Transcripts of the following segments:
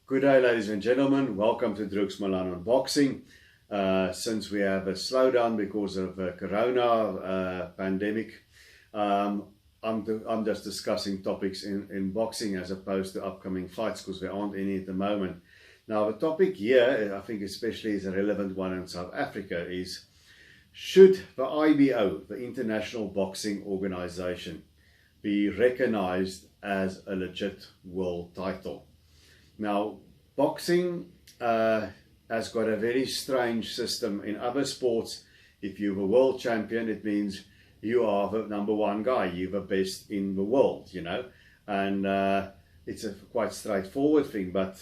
Good day, ladies and gentlemen. Welcome to Drooks Milan Unboxing. Since we have a slowdown because of Corona pandemic, I'm just discussing topics in boxing as opposed to upcoming fights because there aren't any at the moment. Now, the topic here, I think especially is a relevant one in South Africa, is should the IBO, the International Boxing Organization, be recognized as a legit world title? Now, boxing has got a very strange system. In other sports, if you're a world champion, it means you are the #1 guy, you're the best in the world, you know. And it's a quite straightforward thing, but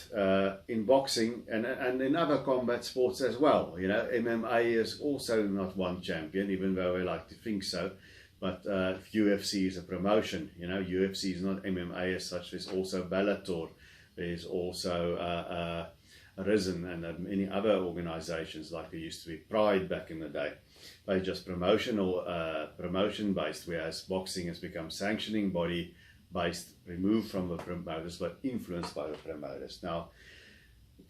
in boxing and in other combat sports as well, you know, MMA is also not one champion, even though I like to think so. But UFC is a promotion, you know. UFC is not MMA as such. There's also Bellator. There's also Arisen and many other organizations, like there used to be Pride back in the day. They're just promotion based, whereas boxing has become sanctioning body based, removed from the promoters but influenced by the promoters. Now,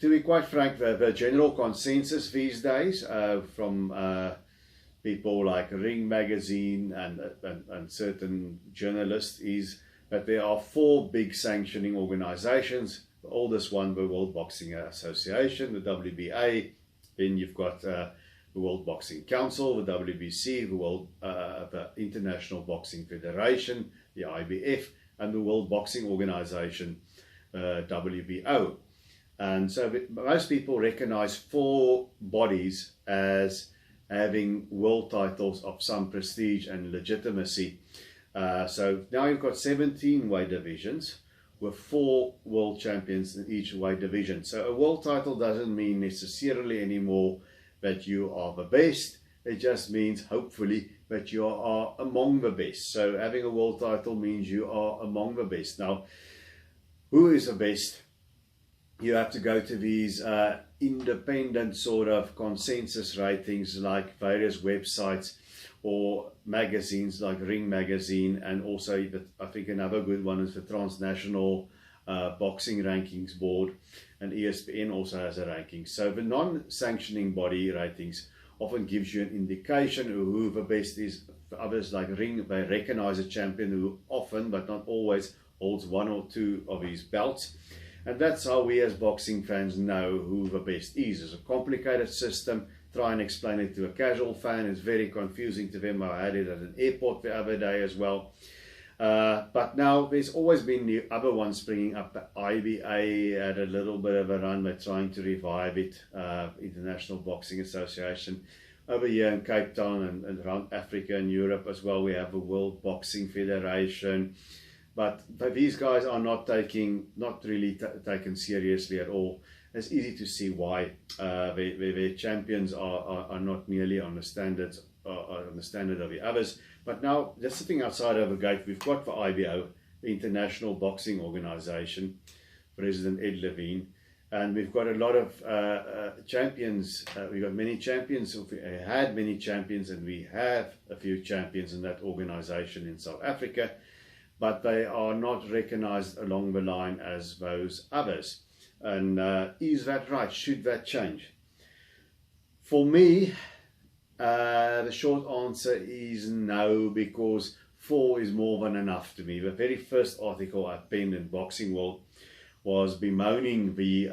to be quite frank, the general consensus these days from people like Ring Magazine and certain journalists is that there are 4 big sanctioning organizations. The oldest one, the World Boxing Association, the WBA. Then you've got the World Boxing Council, the WBC, the International Boxing Federation, the IBF, and the World Boxing Organization, WBO. And so most people recognize 4 bodies as having world titles of some prestige and legitimacy. So now you've got 17 weight divisions with 4 world champions in each weight division. So a world title doesn't mean necessarily anymore that you are the best. It just means, hopefully, that you are among the best. So having a world title means you are among the best. Now, who is the best? You have to go to these independent sort of consensus ratings like various websites or magazines like Ring Magazine, and also I think another good one is the Transnational Boxing Rankings Board, and ESPN also has a ranking. So the non-sanctioning body ratings often gives you an indication of who the best is. For others like Ring, they recognize a champion who often, but not always, holds 1 or 2 of his belts. And that's how we as boxing fans know who the best is. It's a complicated system. Try and explain it to a casual fan. It's very confusing to them. I had it at an airport the other day as well. But now there's always been the other ones springing up. The IBA had a little bit of a run. They're trying to revive it. International Boxing Association. Over here in Cape Town and around Africa and Europe as well, we have the World Boxing Federation. But these guys are not really taken seriously at all. It's easy to see why. Their champions are not nearly on the standard of the others. But now, just sitting outside of the gate, we've got the IBO, the International Boxing Organization, President Ed Levine, and we've got a lot of champions. We've got many champions. We had many champions, and we have a few champions in that organization in South Africa, but they are not recognized along the line as those others. And is that right? Should that change? For me, the short answer is no, because 4 is more than enough to me. The very first article I penned in Boxing World was bemoaning the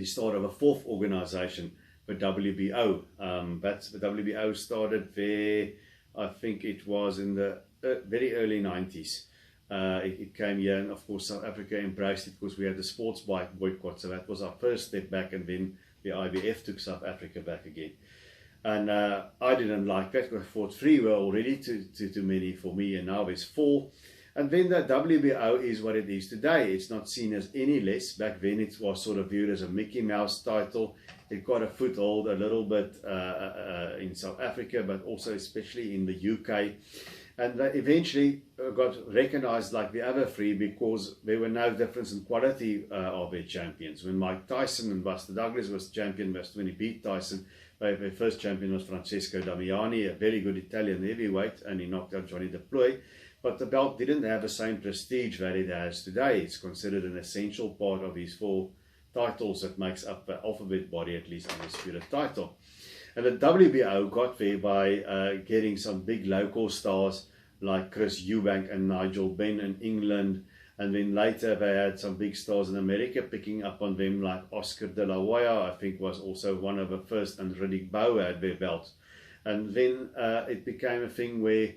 start of a 4th organization, the WBO. That's the WBO started there, I think it was in the very early 90s. It came here, and of course South Africa embraced it because we had the sports boycott. So that was our first step back, and then the IBF took South Africa back again. And I didn't like that because I thought 3 were already too many for me, and now there's 4. And then the WBO is what it is today. It's not seen as any less. Back then it was sort of viewed as a Mickey Mouse title. It got a foothold a little bit in South Africa, but also especially in the UK. And they eventually got recognized like the other 3 because there were no difference in quality of their champions. When Mike Tyson and Buster Douglas was champion, when he beat Tyson, their first champion was Francesco Damiani, a very good Italian heavyweight, and he knocked out Johnny Deploy. but the belt didn't have the same prestige that it has today. It's considered an essential part of his 4 titles that makes up the alphabet body, at least undisputed title. And the WBO got there by getting some big local stars like Chris Eubank and Nigel Benn in England, and then later they had some big stars in America picking up on them, like Oscar De La Hoya, I think was also one of the first, and Riddick Bowe had their belts. And then it became a thing where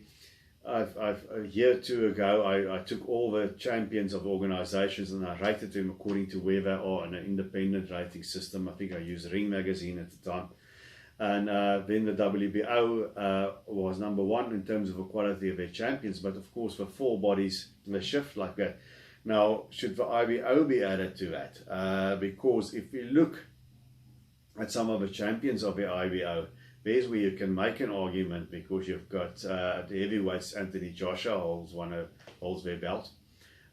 a year or two ago, I took all the champions of organizations and I rated them according to where they are in an independent rating system. I think I used Ring Magazine at the time. And then the WBO was number 1 in terms of the quality of their champions. But of course, for 4 bodies, they shift like that. Now, should the IBO be added to that? Because if we look at some of the champions of the IBO, there's where you can make an argument, because you've got at the heavyweights, Anthony Joshua holds their belt.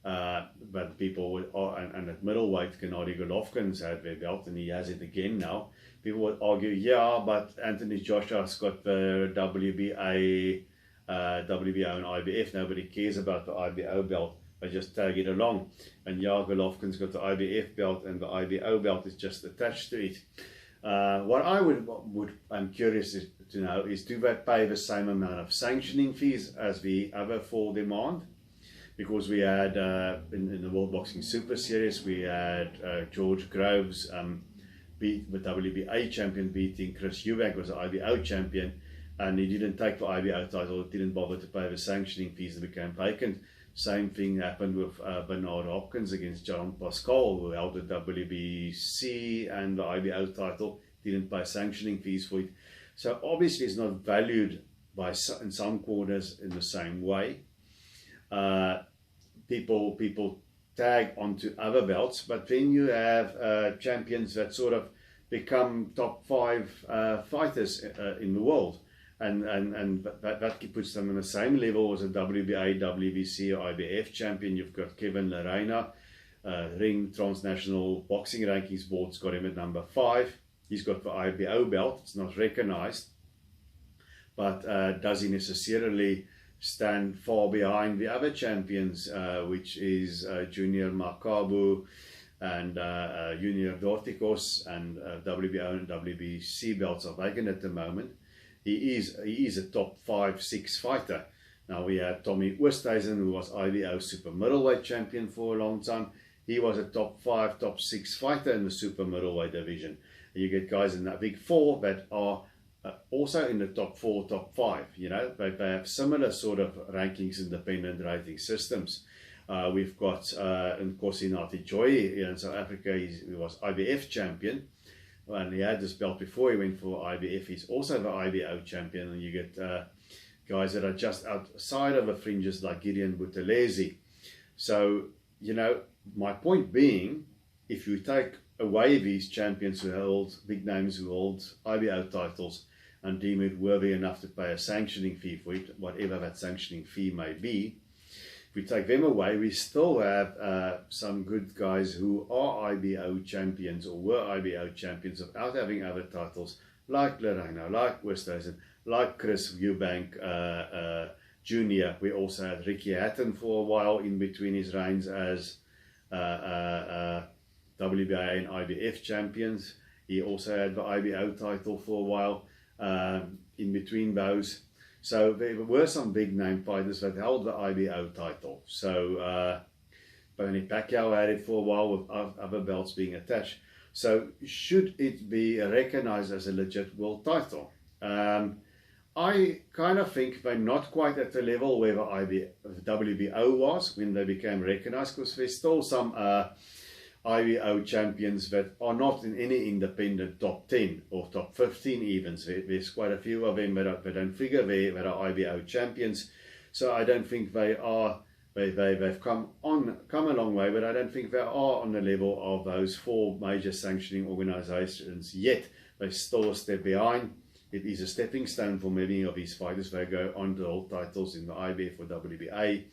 But people would, and at middleweight, Gennady Golovkin's had their belt, and he has it again now. People would argue, yeah, but Anthony Joshua's got the WBO and IBF. Nobody cares about the IBO belt. They just tag it along. And yeah, Golovkin's got the IBF belt, and the IBO belt is just attached to it. What I I'm curious to know is, do they pay the same amount of sanctioning fees as the other 4 demand? Because we had in the World Boxing Super Series, we had George Groves beat the WBA champion, beating Chris Eubank, was the IBO champion, and he didn't take the IBO title, didn't bother to pay the sanctioning fees that became vacant. Same thing happened with Bernard Hopkins against John Pascal, who held the WBC and the IBO title, didn't pay sanctioning fees for it. So obviously it's not valued in some corners in the same way. People tag onto other belts, but then you have champions that sort of become top 5 fighters in the world. And that puts them on the same level as a WBA, WBC, or IBF champion. You've got Kevin Lerena, Ring Transnational Boxing Rankings Board's got him at number 5. He's got the IBO belt. It's not recognized, but does he necessarily stand far behind the other champions, which is Junior Makabu and Junior Dorticos, and WBO and WBC belts are vacant at the moment. He is a top 5-6 fighter. Now we had Tommy Oosthuizen, who was IBO super middleweight champion for a long time. He was a top 5, top 6 fighter in the super middleweight division. You get guys in that big 4 that are also in the top 4, top 5. You know, they have similar sort of rankings, independent rating systems. We've got Nkosi Joy in South Africa. He was IBF champion, and he had this belt before he went for IBF. He's also the IBO champion, and you get guys that are just outside of the fringes like Gideon Buthelezi. So, you know, my point being, if you take away these champions who hold big names, who hold IBO titles, and deem it worthy enough to pay a sanctioning fee for it, whatever that sanctioning fee may be, if we take them away, we still have some good guys who are IBO champions or were IBO champions without having other titles, like Lerena, like Oosthuizen, like Chris Eubank Jr. We also had Ricky Hatton for a while in between his reigns as WBA and IBF champions. He also had the IBO title for a while in between those. So there were some big name fighters that held the IBO title. So Manny Pacquiao had it for a while with other belts being attached. So should it be recognized as a legit world title? I kind of think they're not quite at the level where the WBO was when they became recognized, because there's still some IBO champions that are not in any independent top 10 or top 15 even. There's quite a few of them that don't figure there that are IBO champions. So I don't think they are, they've come a long way, but I don't think they are on the level of those 4 major sanctioning organizations yet. They're still a step behind. It is a stepping stone for many of these fighters. They go on to hold titles in the IBF or WBA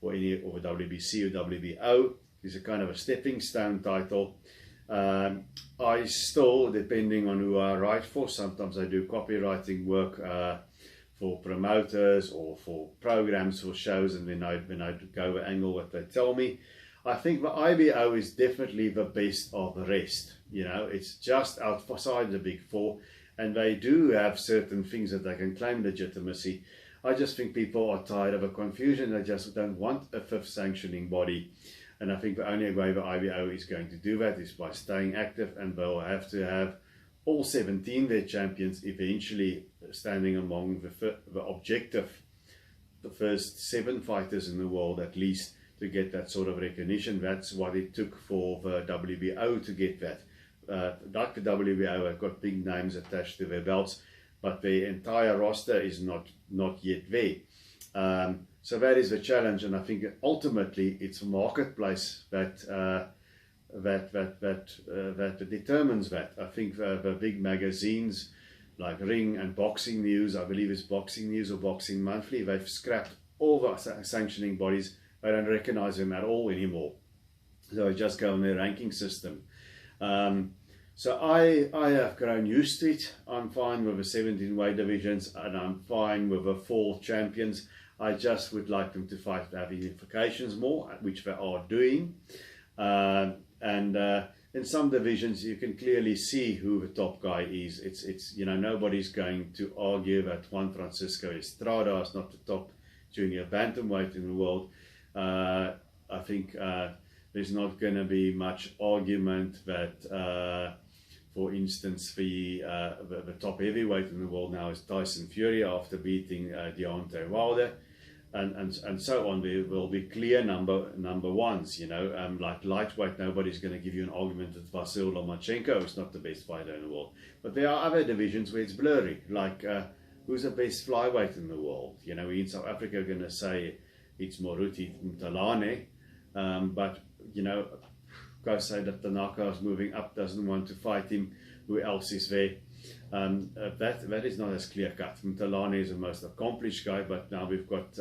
or any or WBC or WBO. It's a kind of a stepping stone title. I still, depending on who I write for, sometimes I do copywriting work promoters or for programs or shows, and when I go angle what they tell me. I think the IBO is definitely the best of the rest. You know, it's just outside the big four, and they do have certain things that they can claim legitimacy. I just think people are tired of a confusion. They just don't want a fifth sanctioning body. And I think the only way the IBO is going to do that is by staying active, and they'll have to have all 17 their champions eventually standing among the objective, the first 7 fighters in the world at least, to get that sort of recognition. That's what it took for the WBO to get that. Like the WBO have got big names attached to their belts, but the entire roster is not yet there. So that is the challenge, and I think ultimately it's a marketplace that determines that. I think the big magazines like Ring and Boxing News, I believe it's Boxing News or Boxing Monthly, they've scrapped all the sanctioning bodies. They don't recognize them at all anymore. So I just go on their ranking system. So I have grown used to it. I'm fine with the 17 weight divisions, and I'm fine with the 4 champions. I just would like them to fight, have unifications more, which they are doing. In some divisions, you can clearly see who the top guy is. It's you know, nobody's going to argue that Juan Francisco Estrada is not the top junior bantamweight in the world. I think there's not going to be much argument that, for instance, the top heavyweight in the world now is Tyson Fury after beating Deontay Wilder, and so on. There will be clear number ones. You know, like lightweight, nobody's going to give you an argument that Vasyl Lomachenko is not the best fighter in the world. But there are other divisions where it's blurry, like who's the best flyweight in the world. You know, we in South Africa are going to say it's Moruti Mtalane, but you know, go say that Tanaka is moving up, doesn't want to fight him. Who else is there? That is not as clear cut. Mtalane is the most accomplished guy, but now we've got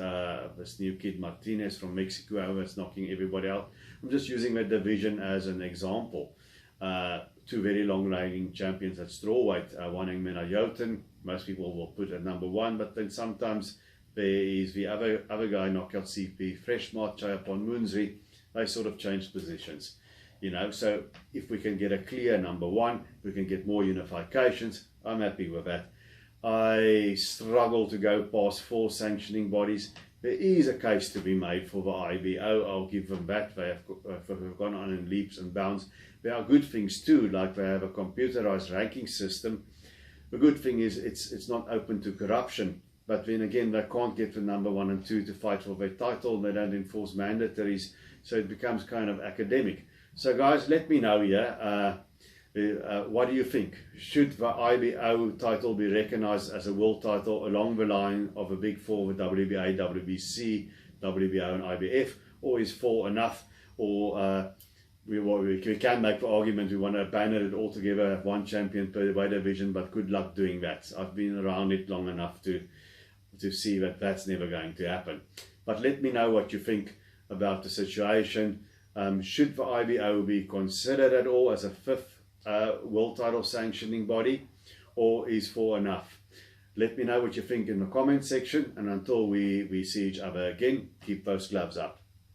this new kid Martinez from Mexico that's knocking everybody out. I'm just using that division as an example. 2 very long-reigning champions at strawweight, Waneng Menayoten. Most people will put at number 1, but then sometimes there is the other guy, knockout CP, Freshmart, Chayapon Munzri. They sort of changed positions, you know. So if we can get a clear number 1, we can get more unifications. I'm happy with that. I struggle to go past 4 sanctioning bodies. There is a case to be made for the IBO. I'll give them that. They have gone on in leaps and bounds. There are good things too, like they have a computerized ranking system. The good thing is it's not open to corruption. But then again, they can't get the number 1 and 2 to fight for their title. They don't enforce mandatories, so it becomes kind of academic. So guys, let me know here. What do you think? Should the IBO title be recognized as a world title along the line of the big 4, the WBA, WBC, WBO and IBF? Or is 4 enough? Or we can make the argument we want to abandon it altogether, have 1 champion per weight division, but good luck doing that. I've been around it long enough to see that that's never going to happen. But let me know what you think about the situation. Should the IBO be considered at all as a 5th world title sanctioning body, or is 4 enough? Let me know what you think in the comment section, and until we see each other again, keep those gloves up.